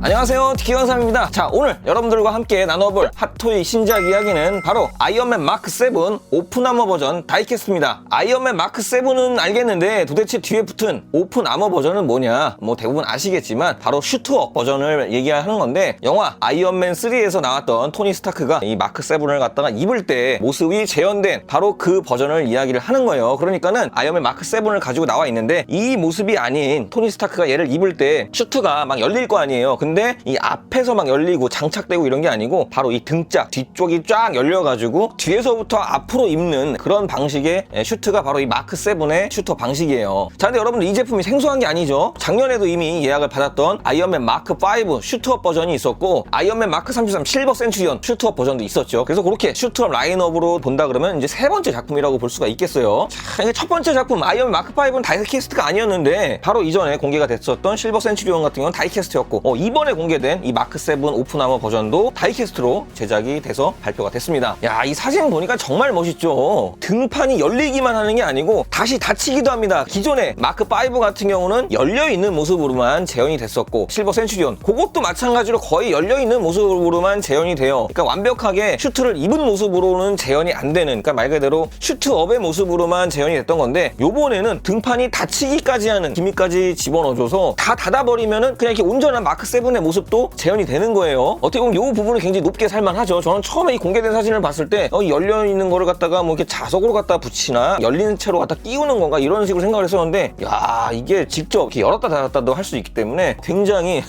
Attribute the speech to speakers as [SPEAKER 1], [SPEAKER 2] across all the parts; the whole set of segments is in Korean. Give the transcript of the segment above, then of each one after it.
[SPEAKER 1] 안녕하세요, TK강삼입니다. 자, 오늘 여러분들과 함께 나눠볼 핫토이 신작 이야기는 바로 아이언맨 마크 7 오픈 아머 버전 다이캐스트입니다. 아이언맨 마크 7은 알겠는데 도대체 뒤에 붙은 오픈 아머 버전은 뭐냐? 뭐 대부분 아시겠지만 바로 슈트업 버전을 얘기하는 건데, 영화 아이언맨 3에서 나왔던 토니 스타크가 이 마크 7을 갖다가 입을 때 모습이 재현된 바로 그 버전을 이야기를 하는 거예요. 그러니까는 아이언맨 마크 7을 가지고 나와 있는데, 이 모습이 아닌 토니 스타크가 얘를 입을 때 슈트가 막 열릴 거 아니에요. 근데 이 앞에서 막 열리고 장착되고 이런 게 아니고 바로 이 등짝 뒤쪽이 쫙 열려가지고 뒤에서부터 앞으로 입는 그런 방식의 슈트가 바로 이 마크 7의 슈터 방식이에요. 자, 근데 여러분들 이 제품이 생소한 게 아니죠. 작년에도 이미 예약을 받았던 아이언맨 마크 5 슈트업 버전이 있었고, 아이언맨 마크 33 실버 센츄리언 슈트업 버전도 있었죠. 그래서 그렇게 슈트업 라인업으로 본다 그러면 이제 세 번째 작품이라고 볼 수가 있겠어요. 자, 이게 첫 번째 작품 아이언맨 마크 5는 다이캐스트가 아니었는데 바로 이전에 공개가 됐었던 실버 센츄리언 같은 경우는 다이캐스트였고, 이번에 공개된 이 마크 7 오픈 아머 버전도 다이캐스트로 제작이 돼서 발표가 됐습니다. 야, 이 사진 보니까 정말 멋있죠. 등판이 열리기만 하는 게 아니고 다시 닫히기도 합니다. 기존의 마크 5 같은 경우는 열려있는 모습으로만 재현이 됐었고, 실버 센츄리온 그것도 마찬가지로 거의 열려있는 모습으로만 재현이 돼요. 그러니까 완벽하게 슈트를 입은 모습으로는 재현이 안 되는, 그러니까 말 그대로 슈트업의 모습으로만 재현이 됐던 건데, 요번에는 등판이 닫히기까지 하는 기믹까지 집어넣어줘서 다 닫아버리면은 그냥 이렇게 온전한 마크 7의 모습도 재현이 되는 거예요. 어떻게 보면 이 부분은 굉장히 높게 살만하죠. 저는 처음에 이 공개된 사진을 봤을 때 열려있는 거를 갖다가 뭐 이렇게 자석으로 갖다 붙이나 열리는 채로 갖다 끼우는 건가 이런 식으로 생각을 했었는데, 야, 이게 직접 이렇게 열었다 닫았다도 할 수 있기 때문에 굉장히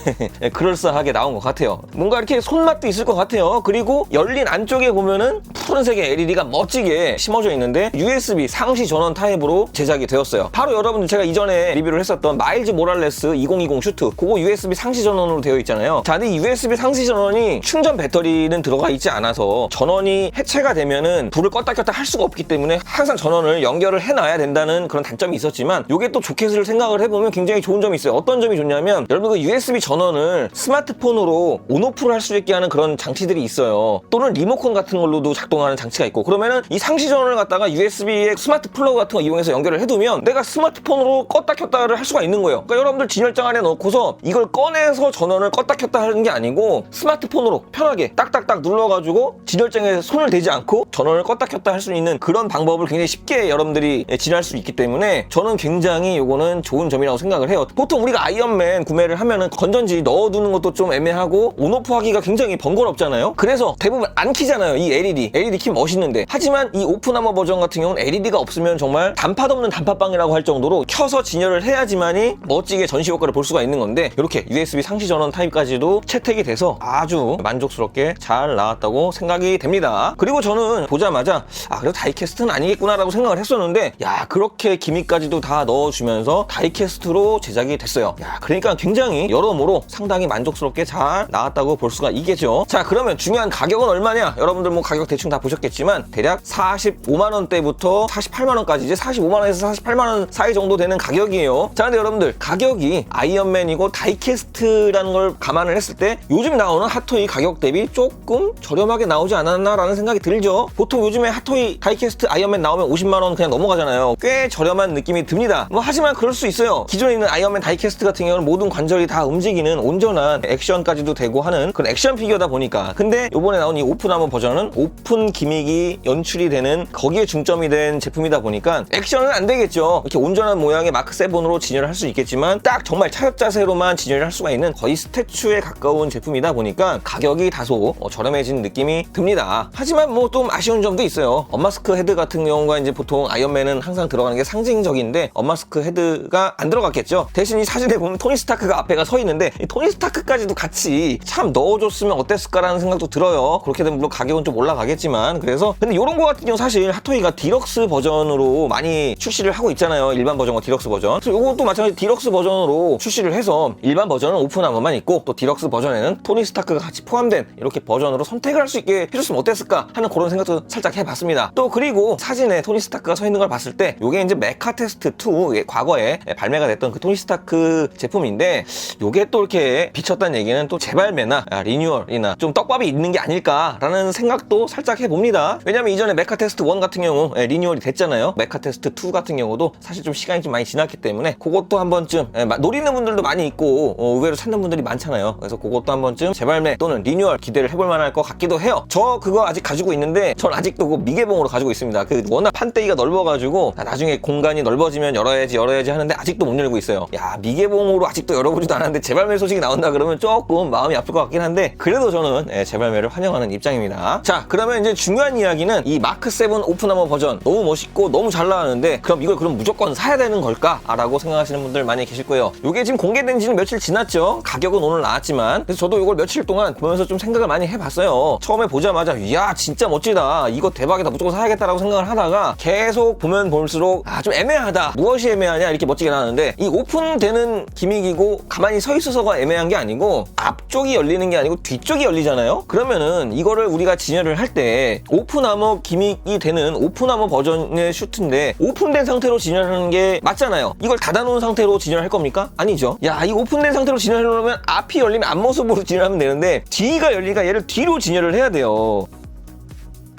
[SPEAKER 1] 그럴싸하게 나온 것 같아요. 뭔가 이렇게 손맛도 있을 것 같아요. 그리고 열린 안쪽에 보면은 푸른색의 LED가 멋지게 심어져 있는데 USB 상시 전원 타입으로 제작이 되었어요. 바로 여러분들 제가 이전에 리뷰를 했었던 마일즈 모랄레스 2020 슈트, 그거 USB 상시 전원으로 되어 있잖아요. 자, 근데 이 USB 상시 전원이 충전 배터리는 들어가 있지 않아서 전원이 해체가 되면은 불을 껐다 켰다 할 수가 없기 때문에 항상 전원을 연결을 해놔야 된다는 그런 단점이 있었지만, 요게 또 좋게를 생각을 해보면 굉장히 좋은 점이 있어요. 어떤 점이 좋냐면, 여러분 그 USB 전원을 스마트폰으로 온오프를 할 수 있게 하는 그런 장치들이 있어요. 또는 리모컨 같은 걸로도 작동하는 장치가 있고, 그러면은 이 상시 전원을 갖다가 USB에 스마트 플러그 같은 거 이용해서 연결을 해두면 내가 스마트폰으로 껐다 켰다를 할 수가 있는 거예요. 그러니까 여러분들 진열장 안에 넣고서 이걸 꺼내서 전원을 껐다 켰다 하는 게 아니고 스마트폰으로 편하게 딱딱딱 눌러가지고 진열장에 손을 대지 않고 전원을 껐다 켰다 할 수 있는 그런 방법을 굉장히 쉽게 여러분들이 진행할 수 있기 때문에 저는 굉장히 요거는 좋은 점이라고 생각을 해요. 보통 우리가 아이언맨 구매를 하면은 건전지 넣어두는 것도 좀 애매하고 온오프 하기가 굉장히 번거롭잖아요. 그래서 대부분 안 키잖아요. 이 LED 키 멋있는데. 하지만 이 오픈아머 버전 같은 경우는 LED가 없으면 정말 단팥 없는 단팥빵이라고 할 정도로 켜서 진열을 해야지만이 멋지게 전시 효과를 볼 수가 있는 건데, 이렇게 USB 상시 전원 타입까지도 채택이 돼서 아주 만족스럽게 잘 나왔다고 생각이 됩니다. 그리고 저는 보자마자 그래도 다이캐스트는 아니겠구나라고 생각을 했었는데, 야, 그렇게 기믹까지도 다 넣어주면서 다이캐스트로 제작이 됐어요. 야, 그러니까 굉장히 여러모로 상당히 만족스럽게 잘 나왔다고 볼 수가 있겠죠. 자, 그러면 중요한 가격은 얼마냐? 여러분들 뭐 가격 대충 다 보셨겠지만 대략 45만원대부터 48만원까지 이제 45만원에서 48만원 사이 정도 되는 가격이에요. 자, 근데 여러분들 가격이 아이언맨이고 다이캐스트라는 걸 감안을 했을 때 요즘 나오는 핫토이 가격 대비 조금 저렴하게 나오지 않았나라는 생각이 들죠. 보통 요즘에 핫토이 다이캐스트 아이언맨 나오면 50만원 그냥 넘어가잖아요. 꽤 저렴한 느낌이 듭니다. 뭐 하지만 그럴 수 있어요. 기존에 있는 아이언맨 다이캐스트 같은 경우는 모든 관절이 다 움직이는 온전한 액션까지도 되고 하는 그런 액션 피규어다 보니까. 근데 요번에 나온 이 오픈 아머 버전은 오픈 기믹이 연출이 되는 거기에 중점이 된 제품이다 보니까 액션은 안 되겠죠. 이렇게 온전한 모양의 마크 7으로 진열을 할 수 있겠지만 딱 정말 차렷 자세로만 진열을 할 수가 있는 거의 스태츄에 가까운 제품이다 보니까 가격이 다소 저렴해진 느낌이 듭니다. 하지만 뭐 좀 아쉬운 점도 있어요. 엄마스크 헤드 같은 경우가 이제 보통 아이언맨은 항상 들어가는 게 상징적인데 엄마스크 헤드가 안 들어갔겠죠. 대신 이 사진에 보면 토니 스타크가 앞에가 서 있는데 이 토니 스타크까지도 같이 참 넣어줬으면 어땠을까라는 생각도 들어요. 그렇게 되면 물론 가격은 좀 올라가겠지만. 그래서 근데 이런 거 같은 경우 사실 핫토이가 디럭스 버전으로 많이 출시를 하고 있잖아요. 일반 버전과 디럭스 버전. 그래서 이것도 마찬가지 디럭스 버전으로 출시를 해서 일반 버전은 오픈아머만 있고 또 디럭스 버전에는 토니 스타크가 같이 포함된 이렇게 버전으로 선택을 할 수 있게 해줬으면 어땠을까 하는 그런 생각도 살짝 해봤습니다. 또 그리고 사진에 토니 스타크가 서 있는 걸 봤을 때 이게 이제 메카 테스트 2 과거에 발매가 됐던 그 토니 스타크 제품인데, 요게 또 이렇게 비쳤다는 얘기는 또 재발매나 리뉴얼이나 좀 떡밥이 있는 게 아닐까라는 생각도 살짝 해봅니다. 왜냐면 이전에 메카 테스트 1 같은 경우 리뉴얼이 됐잖아요. 메카 테스트 2 같은 경우도 사실 좀 시간이 좀 많이 지났기 때문에 그것도 한 번쯤 노리는 분들도 많이 있고 의외로 찾는 분들이 많잖아요. 그래서 그것도 한 번쯤 재발매 또는 리뉴얼 기대를 해볼 만할 것 같기도 해요. 저 그거 아직 가지고 있는데 전 아직도 그 미개봉으로 가지고 있습니다. 그 워낙 판때기가 넓어가지고 나중에 공간이 넓어지면 열어야지 하는데 아직도 못 열고 있어요. 야, 미개봉으로 아직도 열어보지도 않았는데 재발매 소식이 나온다 그러면 조금 마음이 아플 것 같긴 한데 그래도 저는 재발매를 환영하는 입장입니다. 자, 그러면 이제 중요한 이야기는 이 마크 7 오픈아머 버전 너무 멋있고 너무 잘 나왔는데 그럼 이걸 무조건 사야 되는 걸까? 라고 생각하시는 분들 많이 계실 거예요. 이게 지금 공개된 지는 며칠 지났죠. 가격은 오늘 나왔지만 그래서 저도 이걸 며칠 동안 보면서 좀 생각을 많이 해봤어요. 처음에 보자마자 이야 진짜 멋지다, 이거 대박이다, 무조건 사야겠다라고 생각을 하다가 계속 보면 볼수록 좀 애매하다. 무엇이 애매하냐, 이렇게 멋지게 나왔는데 이 오픈되는 기믹이고 가만히 서 있어서가 애매한 게 아니고 앞쪽이 열리는 게 아니고 뒤쪽이 열리잖아요. 그러면은 이거를 우리가 진열을 할 때 오픈아머 기믹이 되는 오픈아머 버전의 슈트인데 오픈된 상태로 진열하는 게 맞잖아요. 이걸 닫아놓은 상태로 진열할 겁니까? 아니죠. 야, 이 오픈된 상태로 진열하려면 앞이 열리면 앞모습으로 진열하면 되는데 뒤가 열리니까 얘를 뒤로 진열을 해야 돼요.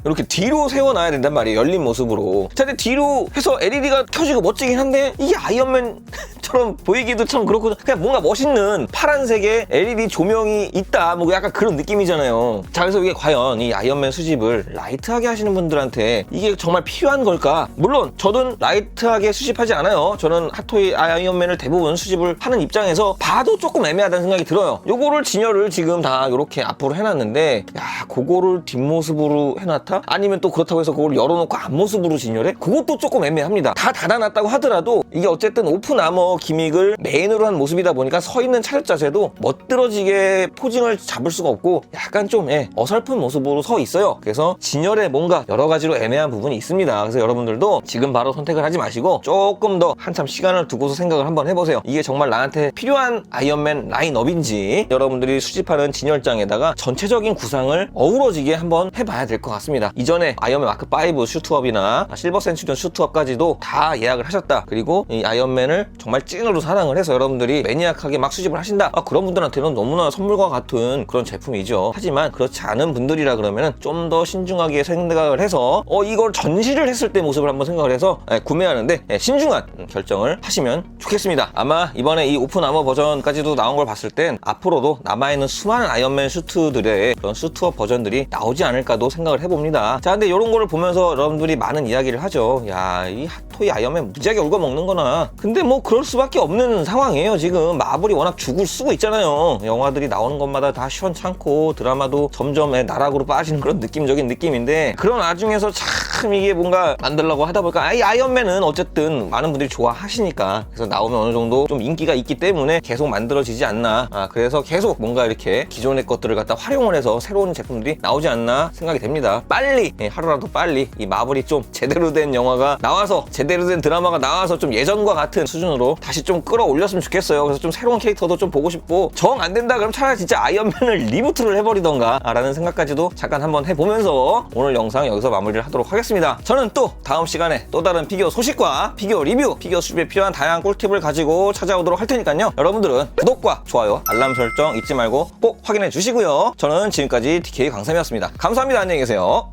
[SPEAKER 1] 이렇게 뒤로 세워놔야 된단 말이에요. 열린 모습으로. 자, 근데 뒤로 해서 LED가 켜지고 멋지긴 한데 이게 아이언맨처럼 보이기도 참 그렇고 그냥 뭔가 멋있는 파란색의 LED 조명이 있다 뭐 약간 그런 느낌이잖아요. 자, 그래서 이게 과연 이 아이언맨 수집을 라이트하게 하시는 분들한테 이게 정말 필요한 걸까? 물론 저는 라이트하게 수집하지 않아요. 저는 핫토이 아이언맨을 대부분 수집을 하는 입장에서 봐도 조금 애매하다는 생각이 들어요. 요거를 진열을 지금 다 이렇게 앞으로 해놨는데 야, 그거를 뒷모습으로 해놨다? 아니면 또 그렇다고 해서 그걸 열어놓고 앞모습으로 진열해? 그것도 조금 애매합니다. 다 닫아놨다고 하더라도 이게 어쨌든 오픈 아머 기믹을 메인으로 한 모습이다 보니까 서 있는 차렷 자세도 멋들어지게 포징을 잡을 수가 없고 약간 좀 어설픈 모습으로 서 있어요. 그래서 진열에 뭔가 여러 가지로 애매한 부분이 있습니다. 그래서 여러분들도 지금 바로 선택을 하지 마시고 조금 더 한참 시간을 두고서 생각을 한번 해보세요. 이게 정말 나한테 필요한 아이언맨 라인업인지 여러분들이 수집하는 진열장에다가 전체적인 구상을 어우러지게 한번 해봐야 될 것 같습니다. 이전에 아이언맨 마크 5 슈트업이나 실버 센츄리온 슈트업까지도 다 예약을 하셨다. 그리고 이 아이언맨을 정말 찐으로 사랑을 해서 여러분들이 매니악하게 막 수집을 하신다. 그런 분들한테는 너무나 선물과 같은 그런 제품이죠. 하지만 그렇지 않은 분들이라 그러면 좀 더 신중하게 생각을 해서 이걸 전시를 했을 때 모습을 한번 생각을 해서 구매하는데 신중한 결정을 하시면 좋겠습니다. 아마 이번에 이 오픈 아머 버전까지도 나온 걸 봤을 땐 앞으로도 남아있는 수많은 아이언맨 슈트들의 그런 슈트업 버전들이 나오지 않을까도 생각을 해봅니다. 자, 근데 이런 거를 보면서 여러분들이 많은 이야기를 하죠. 야, 이 핫토이 아이언맨 무지하게 울거먹는 거나. 근데 뭐 그럴 수밖에 없는 상황이에요. 지금 마블이 워낙 죽을 쓰고 있잖아요. 영화들이 나오는 것마다 다 시원찮고 드라마도 점점 나락으로 빠지는 그런 느낌적인 느낌인데 그런 와중에서 참 이게 뭔가 만들려고 하다 보니까 이 아이언맨은 어쨌든 많은 분들이 좋아하시니까 그래서 나오면 어느 정도 좀 인기가 있기 때문에 계속 만들어지지 않나. 그래서 계속 뭔가 이렇게 기존의 것들을 갖다 활용을 해서 새로운 제품들이 나오지 않나 생각이 됩니다. 빨리 하루라도 빨리 이 마블이 좀 제대로 된 영화가 나와서 제대로 된 드라마가 나와서 좀 예전과 같은 수준으로 다시 좀 끌어올렸으면 좋겠어요. 그래서 좀 새로운 캐릭터도 좀 보고 싶고 정 안 된다 그럼 차라리 진짜 아이언맨을 리부트를 해버리던가 라는 생각까지도 잠깐 한번 해보면서 오늘 영상 여기서 마무리를 하도록 하겠습니다. 저는 또 다음 시간에 또 다른 피규어 소식과 피규어 리뷰, 피규어 수집에 필요한 다양한 꿀팁을 가지고 찾아오도록 할 테니까요. 여러분들은 구독과 좋아요, 알람 설정 잊지 말고 꼭 확인해 주시고요. 저는 지금까지 DK 강삼이었습니다. 감사합니다. 안녕히 계세요.